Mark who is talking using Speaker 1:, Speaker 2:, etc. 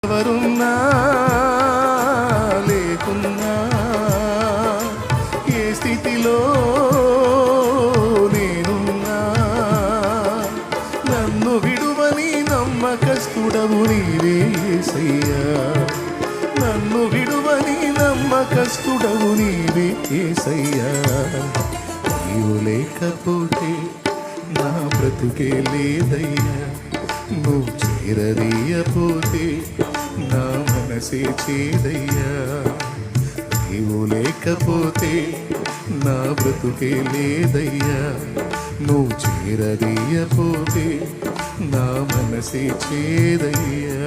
Speaker 1: ఎవరున్నా లేకున్నా ఏ స్థితిలో నేనున్నా నన్ను విడువని నమ్మకస్తుడవు నీవే యేసయ్యా. నన్ను విడువని నమ్మకస్తుడవు నీవే యేసయ్యా. నీవు లేకపోతే నా బ్రతుకే లేదయ్యా. నువ్వు చేరదీయపోతే నా మనసే చేదయ్యా. నీవు లేకపోతే నా బ్రతుకే లేదయ్యా. నువ్వు చేరదీయపోతే నా మనసే చేదయ్యా.